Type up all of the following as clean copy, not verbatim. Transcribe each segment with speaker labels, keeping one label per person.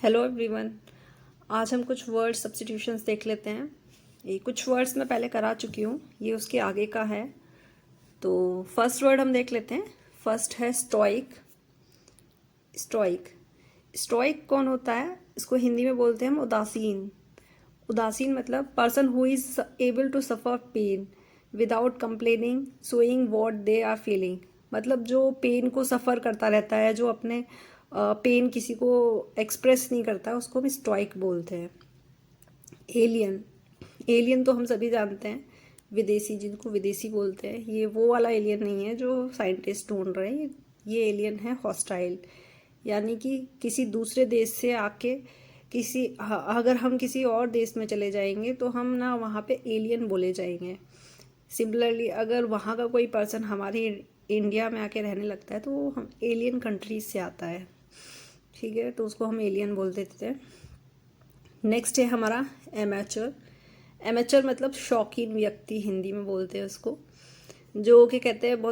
Speaker 1: Hello everyone. आज हम कुछ वर्ड सब्स्टिट्यूशंस देख लेते हैं। ये कुछ वर्ड्स मैं पहले करा चुकी हूँ, ये उसके आगे का है। तो फर्स्ट वर्ड हम देख लेते हैं। फर्स्ट है स्टोइक। स्टोइक स्टोइक कौन होता है? इसको हिंदी में बोलते हैं हम उदासीन। उदासीन मतलब person who is able to suffer pain without complaining showing what they are feeling. मतलब जो पेन को सफ़र करता रहता है, जो अपने पेन किसी को एक्सप्रेस नहीं करता, उसको हम स्टोइक बोलते हैं। एलियन एलियन तो हम सभी जानते हैं, विदेशी, जिनको विदेशी बोलते हैं। ये वो वाला एलियन नहीं है जो साइंटिस्ट ढूंढ रहे हैं। ये एलियन है हॉस्टाइल, यानी कि किसी दूसरे देश से आके अगर हम किसी और देश में चले जाएंगे तो हम ना वहाँ पे एलियन बोले जाएंगे। सिमिलरली अगर वहाँ का कोई पर्सन हमारी इंडिया में आके रहने लगता है तो वो हम एलियन कंट्रीज से आता है, ठीक है, तो उसको हम एलियन बोल देते हैं। नेक्स्ट है हमारा एमेचर। एमेचर मतलब शौकीन व्यक्ति, हिंदी में बोलते हैं उसको, जो क्या कहते हैं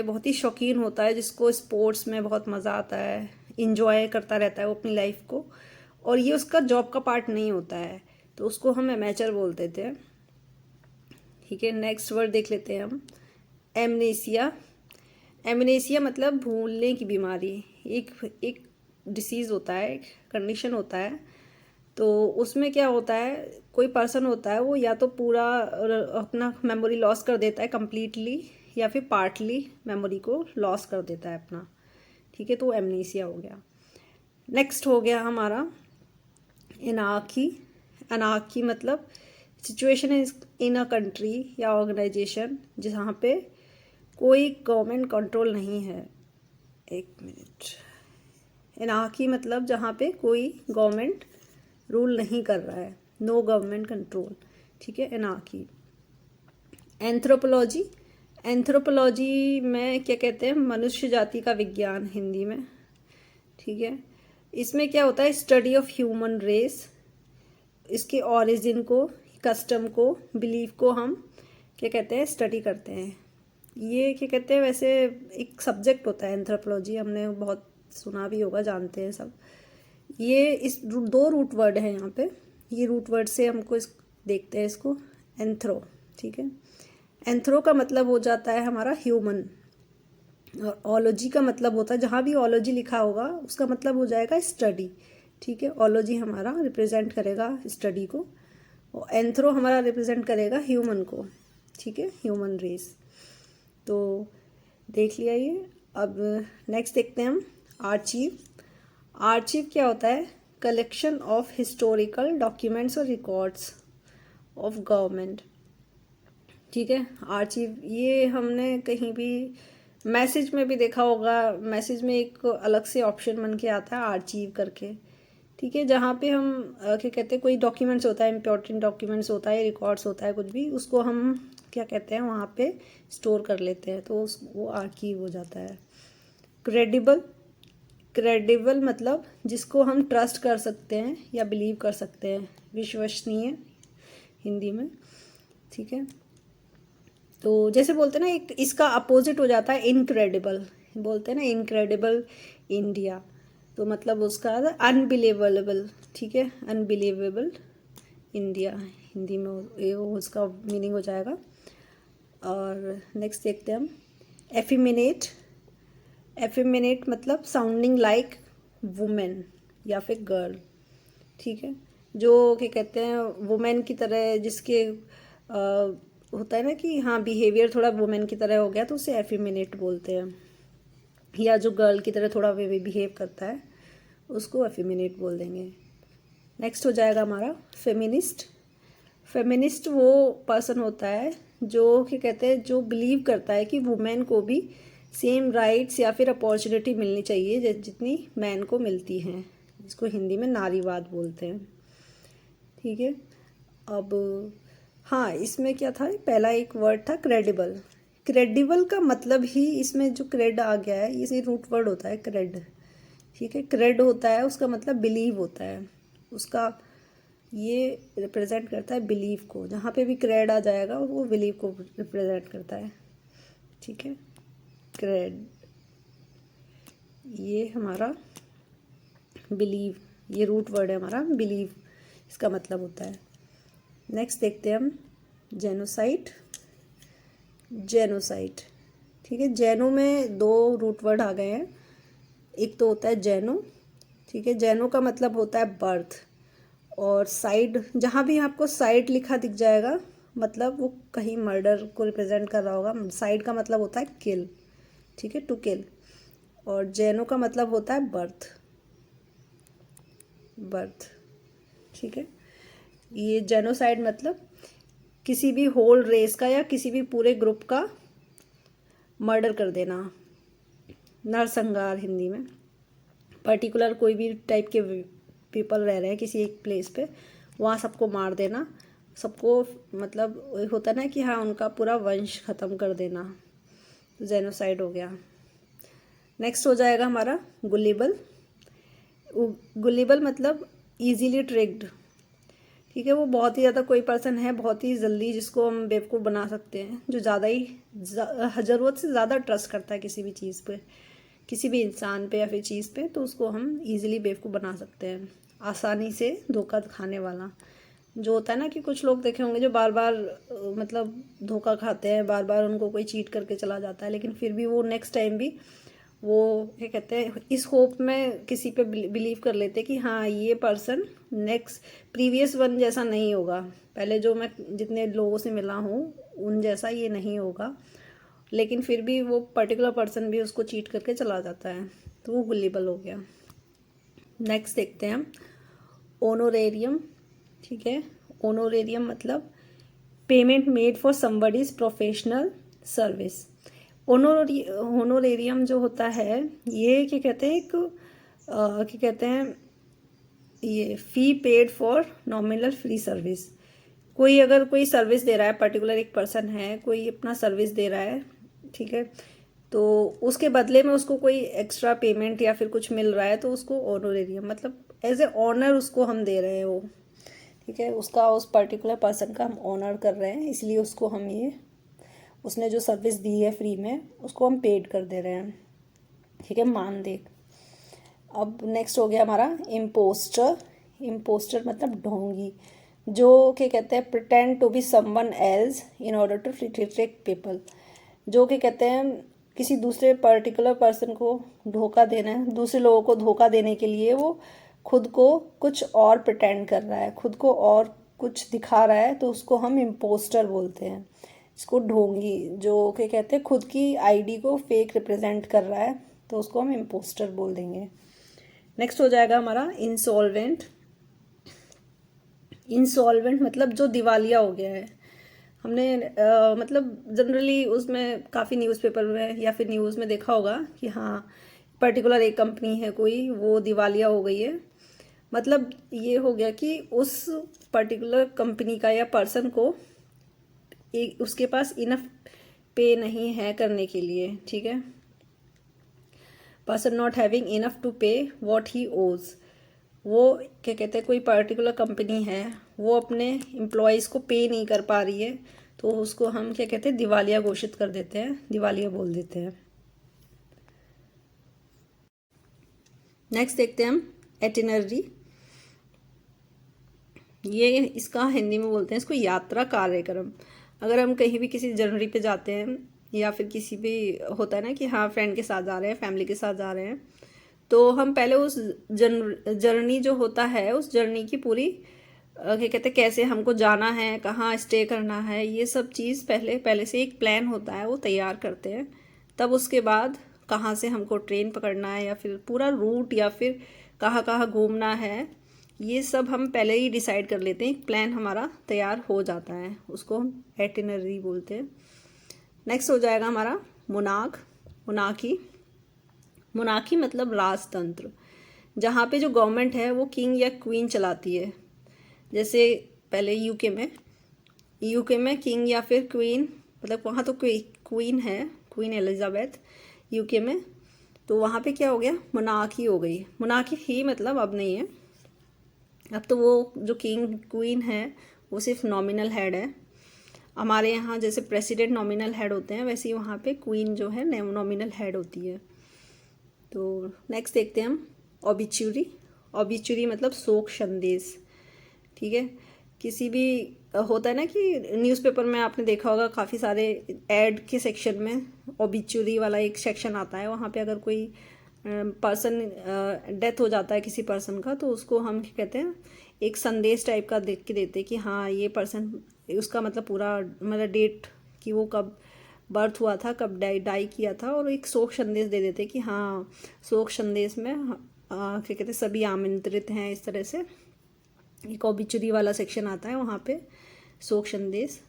Speaker 1: बहुत ही शौकीन होता है, जिसको स्पोर्ट्स में बहुत मज़ा आता है, इंजॉय करता रहता है वो अपनी लाइफ को, और ये उसका जॉब का पार्ट नहीं होता है, तो उसको हम एमेचर बोलते थे। ठीक है, नेक्स्ट वर्ड देख लेते हैं हम। एमनेसिया। एमनेसिया मतलब भूलने की बीमारी। एक एक डिसीज़ होता है, एक कंडीशन होता है। तो उसमें क्या होता है, कोई पर्सन होता है वो या तो पूरा अपना मेमोरी लॉस कर देता है कंप्लीटली, या फिर पार्टली मेमोरी को लॉस कर देता है अपना। ठीक है, तो एमनेसिया हो गया। नेक्स्ट हो गया हमारा एनार्की। एनार्की मतलब सिचुएशन इन अ कंट्री या ऑर्गेनाइजेशन जहाँ पे कोई गवर्नमेंट कंट्रोल नहीं है। एक मिनट। एनार्की मतलब जहाँ पे कोई गवर्नमेंट रूल नहीं कर रहा है, नो गवर्नमेंट कंट्रोल। ठीक है, एनार्की। एंथ्रोपोलॉजी। एंथ्रोपोलॉजी में क्या कहते हैं, मनुष्य जाति का विज्ञान हिंदी में। ठीक है, इसमें क्या होता है, स्टडी ऑफ ह्यूमन रेस। इसके ओरिजिन को, कस्टम को, बिलीफ को हम क्या कहते हैं, स्टडी करते हैं। ये क्या कहते हैं, वैसे एक सब्जेक्ट होता है एंथ्रोपोलॉजी, हमने बहुत सुना भी होगा, जानते हैं सब। ये इस दो रूट वर्ड है यहाँ पे। ये रूट वर्ड से हमको देखते हैं इसको, एंथ्रो। ठीक है, एंथ्रो का मतलब हो जाता है हमारा ह्यूमन, और ओलॉजी का मतलब होता है, जहाँ भी ओलॉजी लिखा होगा उसका मतलब हो जाएगा स्टडी। ठीक है, ओलॉजी हमारा रिप्रेजेंट करेगा स्टडी को, और एंथ्रो हमारा रिप्रेजेंट करेगा ह्यूमन को। ठीक है, ह्यूमन रेस। तो देख लिया ये। अब नेक्स्ट देखते हैं हम आर्चीव। आर्चीव क्या होता है, कलेक्शन ऑफ हिस्टोरिकल डॉक्यूमेंट्स और रिकॉर्ड्स ऑफ गवर्नमेंट। ठीक है, आर्चीव ये हमने कहीं भी मैसेज में भी देखा होगा। मैसेज में एक अलग से ऑप्शन बन के आता है आर्चीव करके। ठीक है, जहाँ पे हम क्या कहते हैं, कोई डॉक्यूमेंट्स होता है, इम्पोर्टेंट डॉक्यूमेंट्स होता है, रिकॉर्ड्स होता है, कुछ भी, उसको हम क्या कहते हैं वहाँ पे स्टोर कर लेते हैं, तो वो आर्चीव हो जाता है। क्रेडिबल। क्रेडिबल मतलब जिसको हम ट्रस्ट कर सकते हैं या बिलीव कर सकते हैं, विश्वसनीय हिंदी में। ठीक है, तो जैसे बोलते हैं ना, एक इसका अपोजिट हो जाता है इनक्रेडिबल। बोलते हैं ना इनक्रेडिबल इंडिया, तो मतलब उसका अनबिलीवेबल। ठीक है, अनबिलीवेबल इंडिया हिंदी में ये उसका मीनिंग हो जाएगा। और नेक्स्ट देखते हैं हम एफिमिनेट। एफिमिनेट मतलब साउंडिंग लाइक वुमेन या फिर गर्ल। ठीक है, जो क्या कहते हैं वुमेन की तरह, जिसके होता है ना कि हाँ बिहेवियर थोड़ा वुमेन की तरह हो गया, तो उसे एफिमिनेट बोलते हैं। या जो गर्ल की तरह थोड़ा वे बिहेव करता है, उसको एफिमिनेट बोल देंगे। नेक्स्ट हो जाएगा हमारा फेमिनिस्ट। फेमिनिस्ट वो पर्सन होता है जो क्या कहते हैं, जो बिलीव करता है कि वुमेन को भी सेम राइट्स या फिर अपॉर्चुनिटी मिलनी चाहिए जितनी मैन को मिलती हैं, जिसको हिंदी में नारीवाद बोलते हैं। ठीक है, अब हाँ, इसमें क्या था, पहला एक वर्ड था क्रेडिबल। क्रेडिबल का मतलब ही इसमें जो क्रेड आ गया है, ये रूट वर्ड होता है क्रेड। ठीक है, क्रेड होता है, उसका मतलब बिलीव होता है, उसका ये रिप्रेजेंट करता है बिलीव को। जहाँ पे भी क्रेड आ जाएगा वो बिलीव को रिप्रेजेंट करता है। ठीक है, क्रेड ये हमारा बिलीव, ये रूट वर्ड है हमारा बिलीव, इसका मतलब होता है। नेक्स्ट देखते हैं हम जेनोसाइड। जेनोसाइड, ठीक है, जैनो में 2 रूट वर्ड आ गए हैं। एक तो होता है जैनो, ठीक है, जैनो का मतलब होता है बर्थ, और साइड, जहाँ भी आपको साइड लिखा दिख जाएगा मतलब वो कहीं मर्डर को रिप्रेजेंट कर रहा होगा। साइड का मतलब होता है किल, ठीक है, टू किल, और जैनो का मतलब होता है बर्थ, बर्थ, ठीक है। ये जेनोसाइड मतलब किसी भी होल रेस का या किसी भी पूरे ग्रुप का मर्डर कर देना, नरसंहार हिंदी में। पर्टिकुलर कोई भी टाइप के पीपल रह रहे हैं किसी एक प्लेस पे, वहाँ सबको मार देना, सबको, मतलब होता है ना कि हाँ उनका पूरा वंश ख़त्म कर देना, तो जेनोसाइड हो गया। नेक्स्ट हो जाएगा हमारा गुलिबल। गुलिबल मतलब ईजीली ट्रिक्ड, ठीक है, वो बहुत ही ज़्यादा कोई पर्सन है बहुत ही जल्दी जिसको हम बेवकूफ़ बना सकते हैं, जो ज़्यादा ही ज़रूरत से ज़्यादा ट्रस्ट करता है किसी भी चीज़ पे, किसी भी इंसान पे या फिर चीज़ पे, तो उसको हम इजीली बेवकूफ़ बना सकते हैं, आसानी से धोखा खाने वाला। जो होता है ना कि कुछ लोग देखे होंगे जो बार बार मतलब धोखा खाते हैं, बार बार उनको कोई चीट करके चला जाता है, लेकिन फिर भी वो नेक्स्ट टाइम भी वो क्या कहते हैं, इस होप में किसी पे बिलीव कर लेते कि हाँ ये पर्सन नेक्स्ट प्रीवियस वन जैसा नहीं होगा, पहले जो मैं जितने लोगों से मिला हूँ उन जैसा ये नहीं होगा, लेकिन फिर भी वो पर्टिकुलर पर्सन भी उसको चीट करके चला जाता है, तो वो गुलिबल हो गया। नेक्स्ट देखते हैं हम ऑनोरेरियम, ठीक है। ऑनोरेरियम मतलब payment made for somebody's professional service. Honorarium जो होता है ये क्या कहते हैं, एक क्या कहते हैं, ये fee paid for nominal free service. कोई अगर कोई सर्विस दे रहा है, पर्टिकुलर एक पर्सन है कोई अपना सर्विस दे रहा है, ठीक है, तो उसके बदले में उसको कोई एक्स्ट्रा पेमेंट या फिर कुछ मिल रहा है, तो उसको ऑनोरेरियम मतलब एज ए ऑनर उसको हम दे रहे हैं वो, ठीक है, उसका उस पर्टिकुलर पर्सन का हम ऑनर कर रहे हैं, इसलिए उसको हम ये, उसने जो सर्विस दी है फ्री में उसको हम पेड कर दे रहे हैं, ठीक है, मानदेय। अब नेक्स्ट हो गया हमारा इम्पोस्टर। इम्पोस्टर मतलब ढोंगी, जो क्या कहते हैं pretend to be someone else in order to trick people. जो क्या कहते हैं किसी दूसरे पर्टिकुलर पर्सन को धोखा देना है, दूसरे लोगों को धोखा देने के लिए वो खुद को कुछ और प्रिटेंड कर रहा है, खुद को और कुछ दिखा रहा है, तो उसको हम इम्पोस्टर बोलते हैं। इसको ढोंगी, जो क्या कहते हैं खुद की आईडी को फेक रिप्रेजेंट कर रहा है, तो उसको हम इम्पोस्टर बोल देंगे। नेक्स्ट हो जाएगा हमारा इंसॉल्वेंट। इंसॉल्वेंट मतलब जो दिवालिया हो गया है। हमने मतलब जनरली उसमें काफ़ी न्यूज़पेपर में या फिर न्यूज़ में देखा होगा कि हाँ पर्टिकुलर एक कंपनी है कोई, वो दिवालिया हो गई है, मतलब ये हो गया कि उस पर्टिकुलर कंपनी का या पर्सन को एक उसके पास इनफ पे नहीं है करने के लिए, ठीक है, person not having enough to pay what he owes. वो क्या कहते हैं कोई पर्टिकुलर कंपनी है वो अपने एम्प्लॉयज़ को पे नहीं कर पा रही है, तो उसको हम क्या कहते हैं दिवालिया घोषित कर देते हैं, दिवालिया बोल देते हैं। नेक्स्ट देखते हैं हम एटिनरी। ये इसका हिंदी में बोलते हैं इसको यात्रा कार्यक्रम। अगर हम कहीं भी किसी जर्नी पे जाते हैं या फिर किसी भी होता है ना कि हाँ फ्रेंड के साथ जा रहे हैं, फैमिली के साथ जा रहे हैं, तो हम पहले उस जर्नी जो होता है उस जर्नी की पूरी क्या कहते हैं कैसे हमको जाना है, कहाँ स्टे करना है, ये सब चीज़ पहले से एक प्लान होता है वो तैयार करते हैं। तब उसके बाद कहाँ से हमको ट्रेन पकड़ना है या फिर पूरा रूट या फिर कहाँ कहाँ घूमना है, ये सब हम पहले ही डिसाइड कर लेते हैं, एक प्लान हमारा तैयार हो जाता है, उसको हम एटिनरी बोलते हैं। नेक्स्ट हो जाएगा हमारा मुनाक। मुनाकी। मुनाकी मतलब राजतंत्र, जहाँ पे जो गवर्नमेंट है वो किंग या क्वीन चलाती है। जैसे पहले यूके में किंग या फिर क्वीन, मतलब वहाँ तो क्वीन है, क्वीन एलिजाबेथ यूके में, तो वहाँ पे क्या हो गया मोनार्की हो गई। मोनार्की ही मतलब अब नहीं है, अब तो वो जो किंग क्वीन है वो सिर्फ नॉमिनल हेड है। हमारे यहाँ जैसे प्रेसिडेंट नॉमिनल हेड होते हैं वैसे ही वहाँ पे क्वीन जो है नॉमिनल हेड होती है। तो नेक्स्ट देखते हैं हम ओबिचुरी। ऑबिचुरी मतलब शोक संदेश, ठीक है। किसी भी होता है ना कि न्यूज़पेपर में आपने देखा होगा काफ़ी सारे ऐड के सेक्शन में ऑबिचुरी वाला एक सेक्शन आता है, वहाँ पे अगर कोई पर्सन डेथ हो जाता है किसी पर्सन का, तो उसको हम क्या कहते हैं, एक संदेश टाइप का देख के देते कि हाँ ये पर्सन, उसका मतलब पूरा मतलब डेट कि वो कब बर्थ हुआ था, कब डाई किया था, और एक शोक संदेश दे देते कि हाँ शोक संदेश में क्या कहते हैं सभी आमंत्रित हैं। इस तरह से एक ऑबिचुरी वाला सेक्शन आता है, वहाँ पे शोक संदेश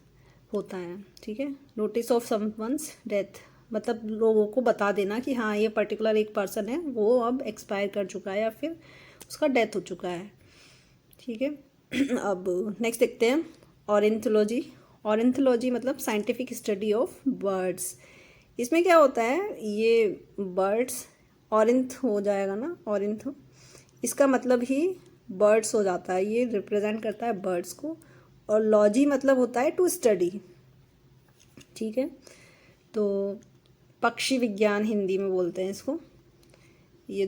Speaker 1: होता है, ठीक है। नोटिस ऑफ समवंस डेथ मतलब लोगों को बता देना कि हाँ ये पर्टिकुलर एक पर्सन है, वो अब एक्सपायर कर चुका है या फिर उसका डेथ हो चुका है, ठीक है। अब नेक्स्ट देखते हैं ऑर्निथोलॉजी। ऑर्निथोलॉजी मतलब साइंटिफिक स्टडी ऑफ बर्ड्स। इसमें क्या होता है, ये बर्ड्स ऑरिंथ हो जाएगा ना, ऑरिंथ इसका मतलब ही बर्ड्स हो जाता है, ये रिप्रेजेंट करता है बर्ड्स को। और लॉजी मतलब होता है टू स्टडी, ठीक है। तो पक्षी विज्ञान हिंदी में बोलते हैं इसको। ये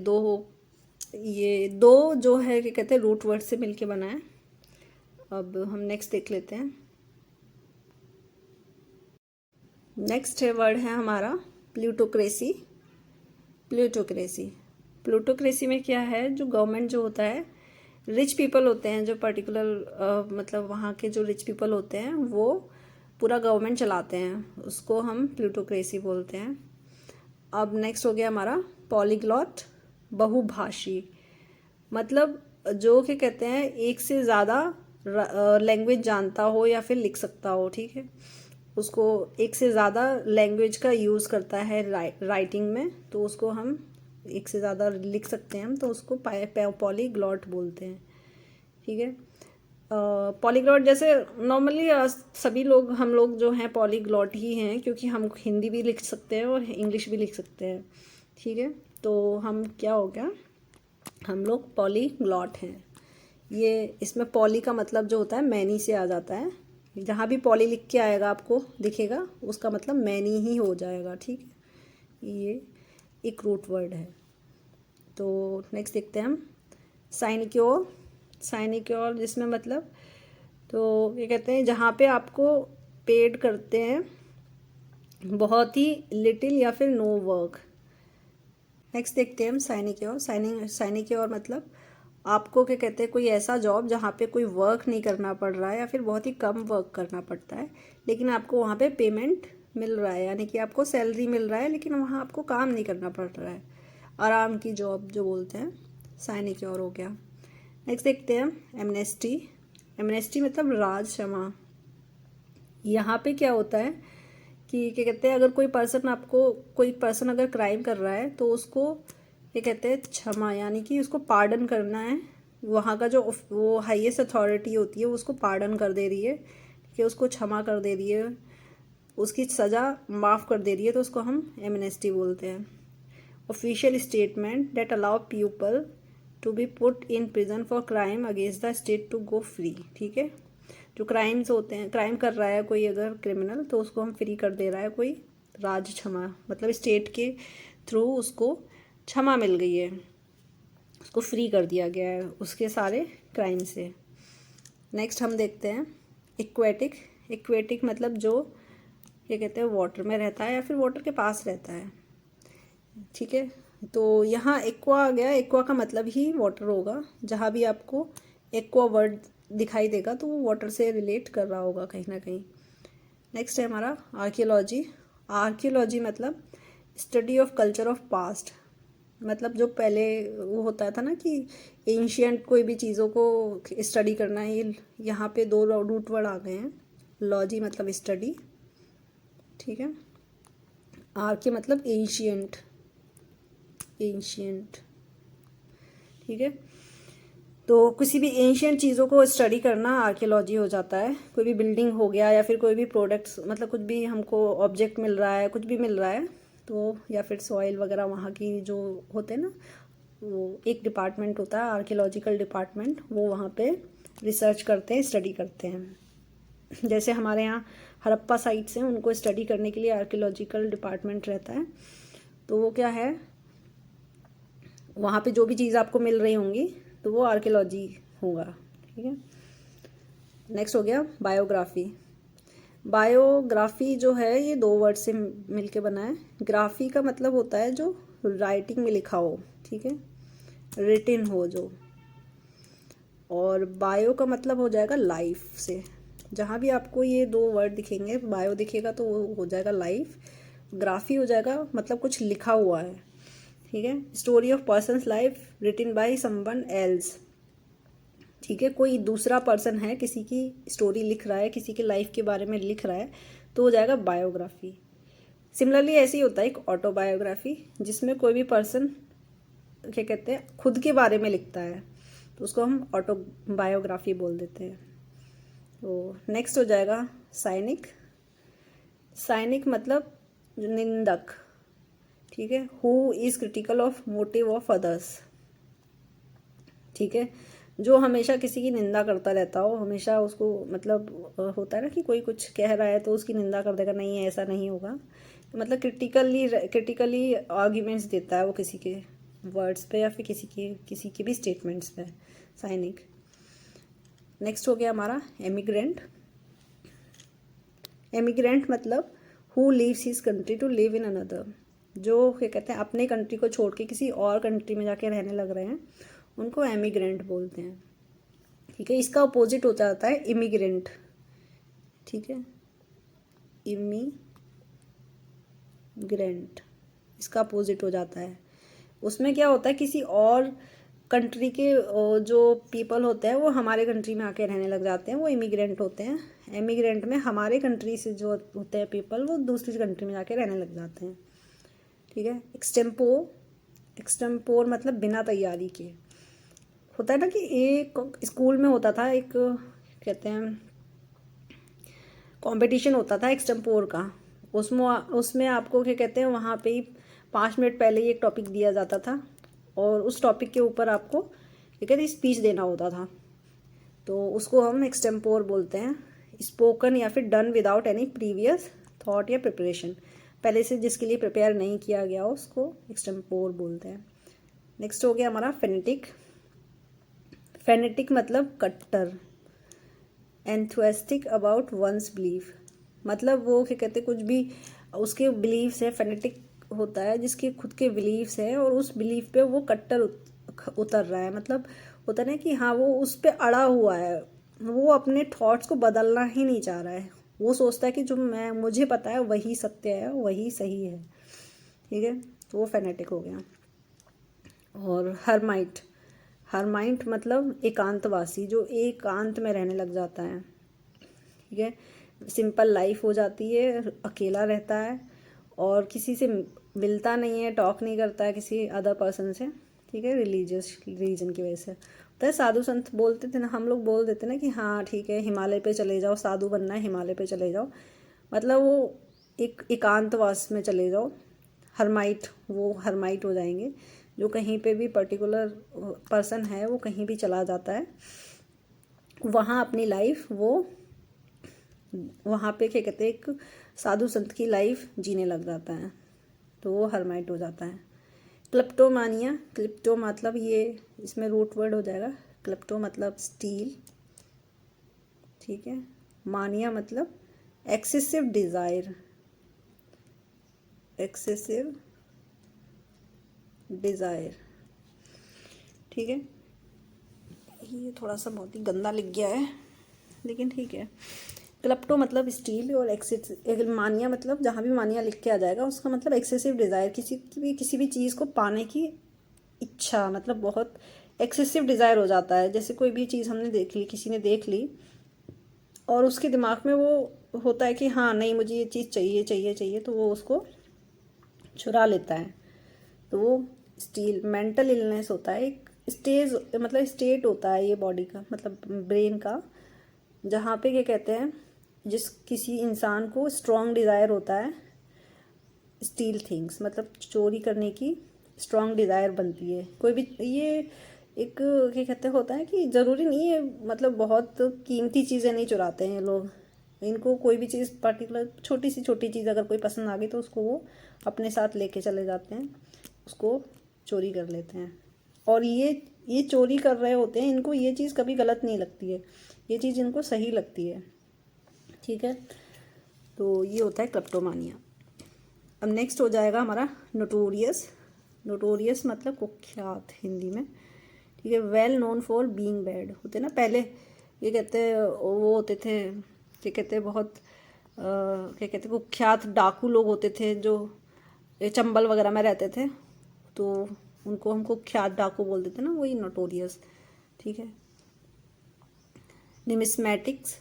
Speaker 1: दो जो है क्या कहते हैं रूट वर्ड से मिलके बना है। अब हम नेक्स्ट देख लेते हैं। नेक्स्ट वर्ड है हमारा प्लूटोक्रेसी। प्लूटोक्रेसी, प्लूटोक्रेसी में क्या है, जो गवर्नमेंट जो होता है, रिच पीपल होते हैं जो पर्टिकुलर मतलब वहाँ के जो रिच पीपल होते हैं वो पूरा गवर्नमेंट चलाते हैं, उसको हम प्लूटोक्रेसी बोलते हैं। अब नेक्स्ट हो गया हमारा पॉलीग्लॉट, बहुभाषी। मतलब जो क्या कहते हैं एक से ज़्यादा लैंग्वेज जानता हो या फिर लिख सकता हो, ठीक है। उसको एक से ज़्यादा लैंग्वेज का यूज़ करता है राइटिंग में, तो उसको हम एक से ज़्यादा लिख सकते हैं हम, तो उसको पॉलीग्लॉट बोलते हैं, ठीक है। पॉलीग्लॉट जैसे नॉर्मली सभी लोग हम लोग जो हैं पॉलीग्लॉट ही हैं, क्योंकि हम हिंदी भी लिख सकते हैं और इंग्लिश भी लिख सकते हैं, ठीक है। तो हम क्या हो गया, हम लोग पॉलीग्लॉट हैं। ये इसमें पॉली का मतलब जो होता है मैनी से आ जाता है, जहाँ भी पॉली लिख के आएगा आपको दिखेगा उसका मतलब मैनी ही हो जाएगा, ठीक है। ये एक रूट वर्ड है। तो नेक्स्ट देखते हैं हम साइनिक्योर। साइनिक्योर जिसमें मतलब तो ये कहते हैं जहाँ पे आपको पेड करते हैं बहुत ही लिटिल या फिर नो वर्क। नेक्स्ट देखते हैं हम साइनिक्योर। साइनिक्योर मतलब आपको क्या कहते हैं कोई ऐसा जॉब जहाँ पे कोई वर्क नहीं करना पड़ रहा है या फिर बहुत ही कम वर्क करना पड़ता है, लेकिन आपको वहाँ पे पेमेंट मिल रहा है, यानी कि आपको सैलरी मिल रहा है लेकिन वहाँ आपको काम नहीं करना पड़ रहा है, आराम की जॉब जो बोलते हैं, साइनिक्योर हो गया। नेक्स्ट देखते हैं एमनेस्टी। एमनेस्टी मतलब राज क्षमा। यहाँ पे क्या होता है कि क्या कहते हैं अगर कोई पर्सन अगर क्राइम कर रहा है तो उसको क्या कहते हैं क्षमा, यानी कि उसको पार्डन करना है। वहाँ का जो वो हाईएस्ट अथॉरिटी होती है उसको पार्डन कर दे रही है कि उसको क्षमा कर दे रही है, उसकी सज़ा माफ़ कर दे रही है, तो उसको हम एमनेस्टी बोलते हैं। Official statement that allow people to be put in prison for crime against the state to go free, ठीक है। जो क्राइम्स होते हैं, क्राइम कर रहा है कोई अगर क्रिमिनल, तो उसको हम फ्री कर दे रहा है कोई, राज क्षमा मतलब स्टेट के थ्रू उसको क्षमा मिल गई है, उसको फ्री कर दिया गया है उसके सारे क्राइम से। नेक्स्ट हम देखते हैं एक्वेटिक। एक्वेटिक मतलब जो क्या कहते हैं वाटर में रहता है या फिर वाटर के पास रहता है, ठीक है। तो यहाँ एक्वा आ गया, एक्वा का मतलब ही वाटर होगा, जहाँ भी आपको एक्वा वर्ड दिखाई देगा तो वो वाटर से रिलेट कर रहा होगा कहीं ना कहीं। नेक्स्ट है हमारा आर्कियोलॉजी। आर्कियोलॉजी मतलब study of culture of past. मतलब जो पहले वो होता था ना कि एंशियंट कोई भी चीज़ों को स्टडी करना है, ये यहाँ पे दो रूट वर्ड आ गए हैं। लॉजी मतलब स्टडी, ठीक है। आर्के मतलब एंशियंट, एंशियंट, ठीक है। तो किसी भी एंशियंट चीज़ों को स्टडी करना आर्कियोलॉजी हो जाता है। कोई भी बिल्डिंग हो गया या फिर कोई भी प्रोडक्ट्स, मतलब कुछ भी हमको ऑब्जेक्ट मिल रहा है, कुछ भी मिल रहा है तो, या फिर सॉइल वगैरह वहाँ की जो होते हैं ना, वो एक डिपार्टमेंट होता है आर्कियोलॉजिकल डिपार्टमेंट, वो वहाँ पे रिसर्च करते हैं, स्टडी करते हैं। जैसे हमारे यहाँ हड़प्पा साइट्स हैं, उनको स्टडी करने के लिए आर्कियोलॉजिकल डिपार्टमेंट रहता है। तो वो क्या है, वहाँ पे जो भी चीज़ आपको मिल रही होंगी तो वो आर्कियोलॉजी होगा। ठीक है, नेक्स्ट हो गया बायोग्राफी। बायोग्राफी जो है ये 2 वर्ड से मिलके बना है। ग्राफी का मतलब होता है जो राइटिंग में लिखा हो, ठीक है, रिटिन हो जो, और बायो का मतलब हो जाएगा लाइफ से। जहाँ भी आपको ये 2 वर्ड दिखेंगे, बायो दिखेगा तो वो हो जाएगा लाइफ, ग्राफी हो जाएगा मतलब कुछ लिखा हुआ है। ठीक है, story of persons life रिटिन by someone else. ठीक है, कोई दूसरा पर्सन है, किसी की स्टोरी लिख रहा है, किसी की लाइफ के बारे में लिख रहा है, तो हो जाएगा बायोग्राफी। सिमिलरली ऐसे ही होता है एक ऑटोबायोग्राफी, जिसमें कोई भी पर्सन क्या कहते हैं खुद के बारे में लिखता है, तो उसको हम ऑटोबायोग्राफी बोल देते हैं। तो नेक्स्ट हो जाएगा साइनिक। साइनिक मतलब निंदक। ठीक है, who is critical of motive of others. ठीक है, जो हमेशा किसी की निंदा करता रहता हो, हमेशा उसको मतलब होता है ना कि कोई कुछ कह रहा है तो उसकी निंदा कर देगा, नहीं ऐसा नहीं होगा, तो मतलब क्रिटिकली आर्ग्यूमेंट्स देता है वो किसी के वर्ड्स पे या फिर किसी के भी स्टेटमेंट्स पे। साइनिक। नेक्स्ट हो गया हमारा एमिग्रेंट। एमिग्रेंट मतलब who leaves his country to live in another. जो क्या कहते हैं अपने कंट्री को छोड़ के किसी और कंट्री में जाके रहने लग रहे हैं, उनको एमिग्रेंट बोलते हैं। ठीक है, इसका अपोजिट होता जाता है इमिग्रेंट। ठीक है, इमिग्रेंट इसका अपोजिट हो जाता है। उसमें क्या होता है, किसी और कंट्री के जो पीपल होते हैं वो हमारे कंट्री में आके रहने लग जाते हैं, वो इमिग्रेंट होते हैं। एमिग्रेंट में हमारे कंट्री से जो होते हैं पीपल, वो दूसरी कंट्री में जाके रहने लग जाते हैं। ठीक है, एक्सटेम्पोर मतलब बिना तैयारी के। होता है ना कि एक स्कूल में होता था, एक कहते हैं कंपटीशन होता था एक्सटेम्पोर का। उसमें आपको क्या कहते हैं वहाँ पे ही 5 मिनट पहले ही एक टॉपिक दिया जाता था और उस टॉपिक के ऊपर आपको क्या कहते हैं स्पीच देना होता था, तो उसको हम एक्सटेम्पोर बोलते हैं। स्पोकन या फिर done without any previous thought या प्रिपरेशन, पहले से जिसके लिए प्रिपेयर नहीं किया गया उसको एक्सटेम्पोर बोलते हैं। नेक्स्ट हो गया हमारा फेनेटिक। फेनेटिक मतलब कट्टर। एंथुएस्टिक अबाउट वंस बिलीफ, मतलब वो क्या कहते हैं कुछ भी उसके बिलीव्स है। फेनेटिक होता है जिसके खुद के बिलीव्स है और उस बिलीफ पे वो कट्टर उतर रहा है, मतलब होता है ना कि हाँ वो उस पे अड़ा हुआ है, वो अपने थॉट्स को बदलना ही नहीं चाह रहा है। वो सोचता है कि जो मुझे पता है वही सत्य है, वही सही है। ठीक है, तो वो फेनेटिक हो गया। और हरमाइट मतलब एकांतवासी, जो एकांत में रहने लग जाता है। ठीक है, सिंपल लाइफ हो जाती है, अकेला रहता है और किसी से मिलता नहीं है, टॉक नहीं करता है किसी अदर पर्सन से। ठीक है, रिलीजियस रीजन की वजह से। तो साधु संत बोलते थे ना, हम लोग बोल देते ना कि हाँ ठीक है हिमालय पे चले जाओ, साधु बनना है हिमालय पे चले जाओ, मतलब वो एक एकांतवास में चले जाओ। वो हरमाइट हो जाएंगे, जो कहीं पे भी पर्टिकुलर पर्सन है वो कहीं भी चला जाता है, वहाँ अपनी लाइफ वो वहाँ पे क्या कहते हैं एक साधु संत की लाइफ जीने लग जाता है, तो वो हरमाइट हो जाता है। क्लिप्टोमानिया, क्लिप्टो मतलब ये इसमें रूट वर्ड हो जाएगा, क्लिप्टो मतलब स्टील। ठीक है, मानिया मतलब एक्सेसिव डिज़ायर, ठीक है, ये थोड़ा सा बहुत ही गंदा लिख गया है लेकिन ठीक है। क्लिप्टो मतलब स्टील और मानिया मतलब जहाँ भी मानिया लिख के आ जाएगा उसका मतलब एक्सेसिव डिज़ायर, किसी भी चीज़ को पाने की इच्छा, मतलब बहुत एक्सेसिव डिज़ायर हो जाता है। जैसे कोई भी चीज़ हमने देख ली, किसी ने देख ली और उसके दिमाग में वो होता है कि हाँ नहीं मुझे ये चीज़ चाहिए चाहिए चाहिए, तो वो उसको चुरा लेता है, तो वो स्टील। मेंटल इलनेस होता है, एक मतलब स्टेट होता है ये बॉडी का, मतलब ब्रेन का, जहाँ पे क्या कहते हैं किसी इंसान को स्ट्रॉन्ग डिज़ायर होता है स्टील थिंग्स, मतलब चोरी करने की स्ट्रॉन्ग डिज़ायर बनती है। कोई भी ये एक क्या कहते होता है कि ज़रूरी नहीं है, मतलब बहुत कीमती चीज़ें नहीं चुराते हैं लोग, इनको कोई भी चीज़ पर्टिकुलर छोटी चीज़ अगर कोई पसंद आ गई तो उसको वो अपने साथ लेके चले जाते हैं, उसको चोरी कर लेते हैं। और ये चोरी कर रहे होते हैं, इनको ये चीज़ कभी गलत नहीं लगती है, ये चीज़ इनको सही लगती है, ठीक है। तो ये होता है क्लेप्टोमानिया। अब नेक्स्ट हो जाएगा हमारा नोटोरियस। नोटोरियस मतलब कुख्यात हिंदी में, ठीक है। Well known for being bad होते हैं ना, पहले ये कहते हैं वो होते थे, क्या कहते हैं, बहुत क्या कहते हैं, कुख्यात डाकू लोग होते थे जो चंबल वगैरह में रहते थे, तो उनको हम कुख्यात डाकू बोलते थे ना, वही नोटोरियस, ठीक है। निमिस्मैटिक्स,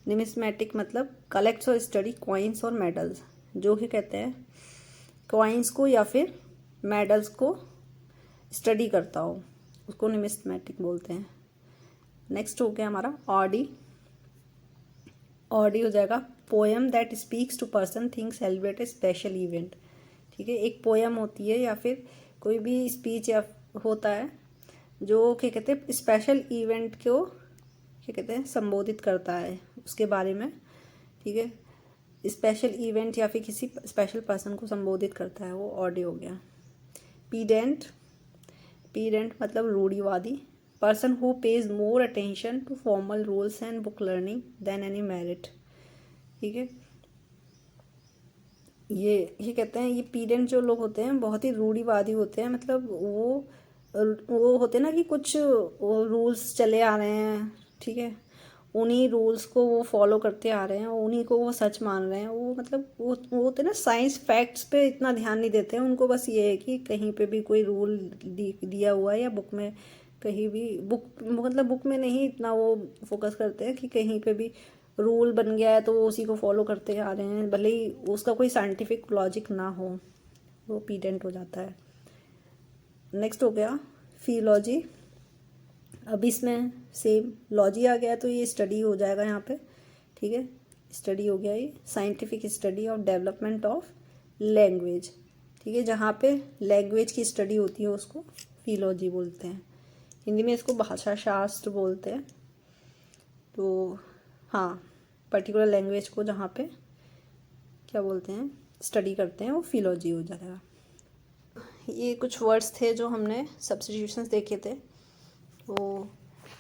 Speaker 1: निमिस्मैटिक मतलब कलेक्ट्स और स्टडी कॉइन्स और मेडल्स, जो कि कहते हैं कॉइन्स को या फिर मेडल्स को स्टडी करता हो, उसको निमिस्मैटिक बोलते हैं। नेक्स्ट हो गया हमारा ऑडी। ऑडी हो जाएगा poem that speaks to person thing celebrate a special event, ठीक है। एक पोएम होती है या फिर कोई भी स्पीच या होता है जो क्या कहते हैं स्पेशल इवेंट को क्या कहते हैं संबोधित करता है उसके बारे में, ठीक है। स्पेशल इवेंट या फिर किसी स्पेशल पर्सन को संबोधित करता है, वो ऑडी हो गया। पीडेंट, पीडेंट मतलब रूढ़िवादी, person who pays more attention to formal rules and book learning than any merit, ठीक है। ये कहते हैं ये पीडेंट जो लोग होते हैं बहुत ही रूढ़िवादी होते हैं, मतलब वो होते हैं ना कि कुछ रूल्स चले आ रहे हैं, ठीक है, उन्हीं रूल्स को वो फॉलो करते आ रहे हैं, उन्हीं को वो सच मान रहे हैं, वो मतलब वो होते हैं ना साइंस फैक्ट्स पे इतना ध्यान नहीं देते हैं, उनको बस ये है कि कहीं पे भी कोई रूल दिया हुआ है या बुक में कहीं भी बुक मतलब बुक में नहीं इतना वो फोकस करते हैं कि कहीं पे भी रूल बन गया है तो वो उसी को फॉलो करते आ रहे हैं, भले ही उसका कोई साइंटिफिक लॉजिक ना हो, वो पीडेंट हो जाता है। नेक्स्ट हो गया फिलॉजी। अब इसमें सेम लॉजी आ गया तो ये स्टडी हो जाएगा यहाँ पे, ठीक है। स्टडी हो गया ये scientific study of development of language, ठीक है। जहाँ पे लैंग्वेज की स्टडी होती है उसको फिलॉजी बोलते हैं, हिंदी में इसको भाषा शास्त्र बोलते हैं। तो हाँ, पर्टिकुलर लैंग्वेज को जहाँ पे क्या बोलते हैं स्टडी करते हैं वो फिलॉजी हो जाएगा। ये कुछ वर्ड्स थे जो हमने सब्स्टिट्यूशंस देखे थे, तो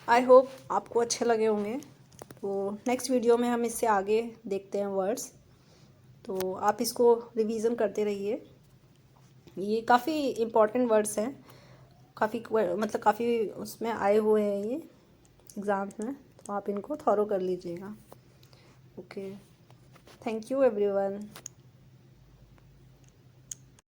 Speaker 1: आई होप आपको अच्छे लगे होंगे। तो नेक्स्ट वीडियो में हम इससे आगे देखते हैं वर्ड्स, तो आप इसको रिवीजन करते रहिए। ये काफ़ी इम्पॉर्टेंट वर्ड्स हैं, काफ़ी मतलब काफ़ी उसमें आए हुए हैं ये एग्ज़ाम्स में, तो आप इनको थॉरो कर लीजिएगा। Okay, thank you everyone.